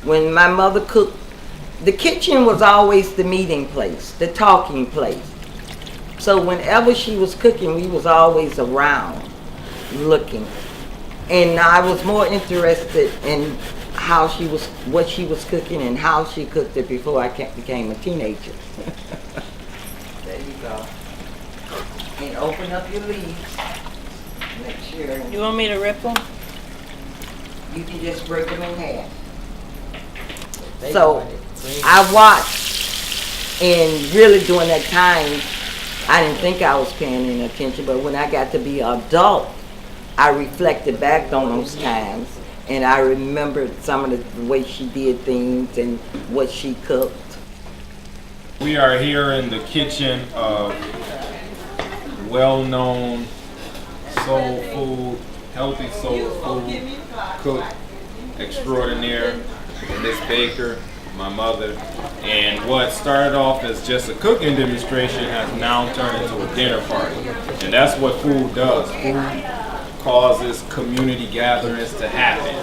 When my mother cooked, the kitchen was always the meeting place, the talking place. So whenever she was cooking, we was always around looking. And I was more interested in what she was cooking and how she cooked it before I became a teenager. There you go. And open up your leaves. Make sure. You want me to rip them? You can just break them in half. So I watched, and really during that time, I didn't think I was paying any attention, but when I got to be an adult, I reflected back on those times, and I remembered some of the way she did things and what she cooked. We are here in the kitchen of well-known soul food, healthy soul food cook extraordinaire, Miss Baker, my mother. And what started off as just a cooking demonstration has now turned into a dinner party. And that's what food does. Food causes community gatherings to happen.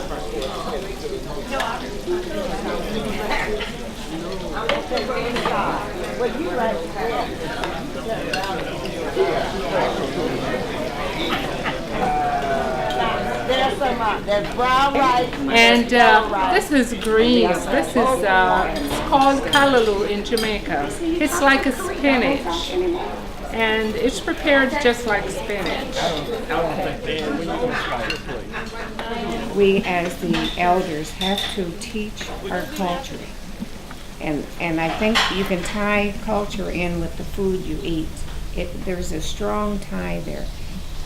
There's brown rice. And this is greens. This is it's called callaloo in Jamaica. It's like a spinach, and it's prepared just like spinach. We as the elders have to teach our culture. And I think you can tie culture in with the food you eat. There's a strong tie there.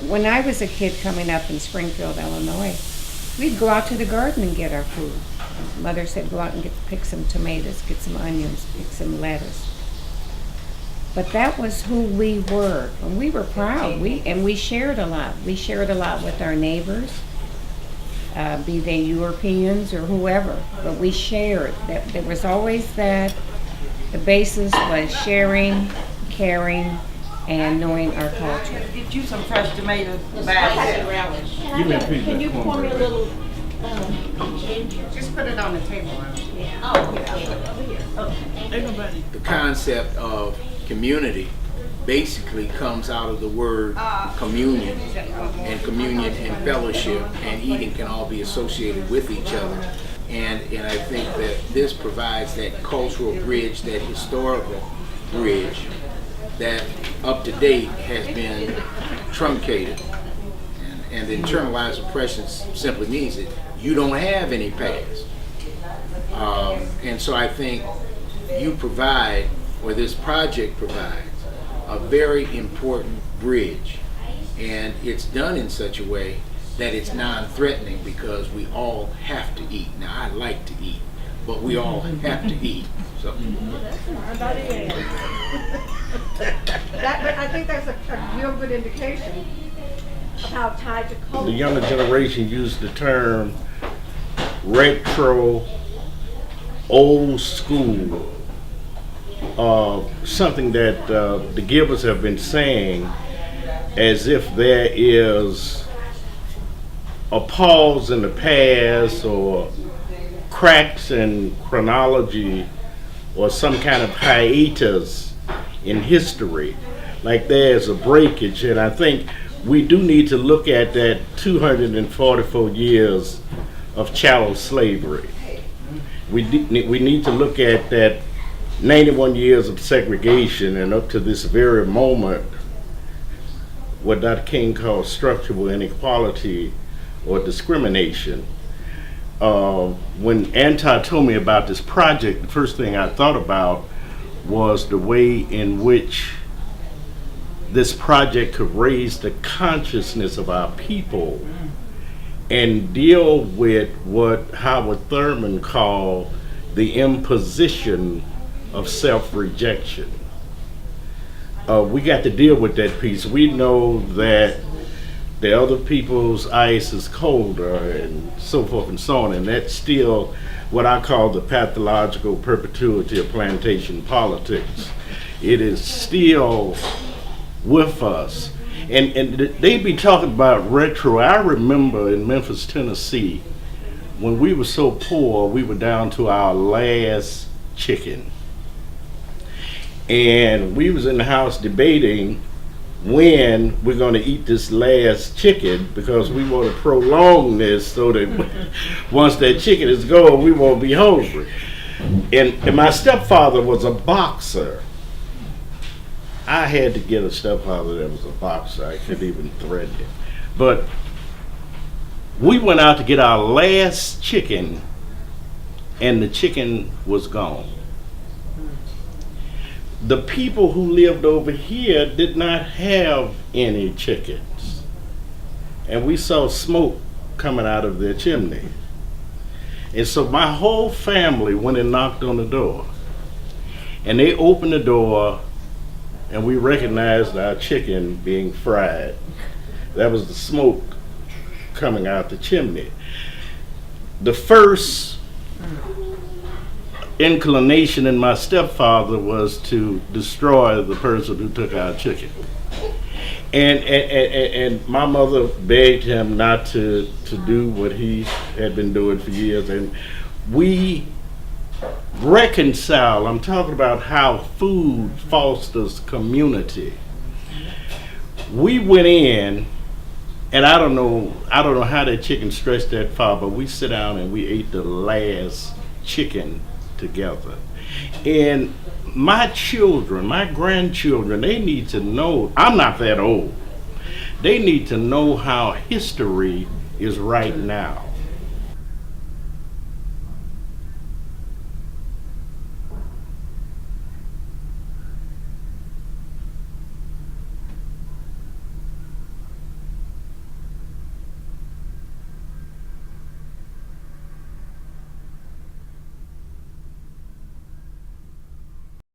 When I was a kid coming up in Springfield, Illinois, we'd go out to the garden and get our food. Mother said go out and pick some tomatoes, get some onions, pick some lettuce. But that was who we were, and we were proud. We shared a lot. We shared a lot with our neighbors, be they Europeans or whoever. But we shared. There was always that. The basis was sharing, caring, and knowing our culture. Get you some fresh tomatoes back. Can you pour me a little ginger? Just put it on the table. Oh, here, over here. Okay. The concept of community basically comes out of the word communion, and communion and fellowship and eating can all be associated with each other. And I think that this provides that cultural bridge, that historical bridge that up to date has been truncated. And the internalized oppression simply means that you don't have any past. And so I think you provide, or this project provides, a very important bridge. And it's done in such a way that it's non-threatening because we all have to eat. Now, I like to eat, but we all have to eat. So. I think that's a real good indication of how tied to culture. The younger generation use the term retro, old school, something that the givers have been saying as if there is a pause in the past or cracks in chronology or some kind of hiatus in history, like there's a breakage. And I think we do need to look at that 244 years of chattel slavery. We need to look at that 91 years of segregation, and up to this very moment, what Dr. King calls structural inequality or discrimination. When Anton told me about this project, the first thing I thought about was the way in which this project could raise the consciousness of our people and deal with what Howard Thurman called the imposition of self-rejection. We got to deal with that piece. We know that the other people's ice is colder and so forth and so on, and that's still what I call the pathological perpetuity of plantation politics. It is still with us. And they be talking about retro. I remember in Memphis, Tennessee, when we were so poor, we were down to our last chicken. And we was in the house debating when we're going to eat this last chicken, because we want to prolong this so that once that chicken is gone, we won't be hungry. And my stepfather was a boxer. I had to get a stepfather that was a boxer. I couldn't even threaten him. But we went out to get our last chicken, and the chicken was gone. The people who lived over here did not have any chickens. And we saw smoke coming out of their chimney. And so my whole family went and knocked on the door. And they opened the door, and we recognized our chicken being fried. That was the smoke coming out the chimney. The first inclination in my stepfather was to destroy the person who took our chicken. And my mother begged him not to do what he had been doing for years. And we reconcile. I'm talking about how food fosters community. We went in, and I don't know how that chicken stretched that far, but we sit down and we ate the last chicken together. And my children, my grandchildren, they need to know, I'm not that old, they need to know how history is right now.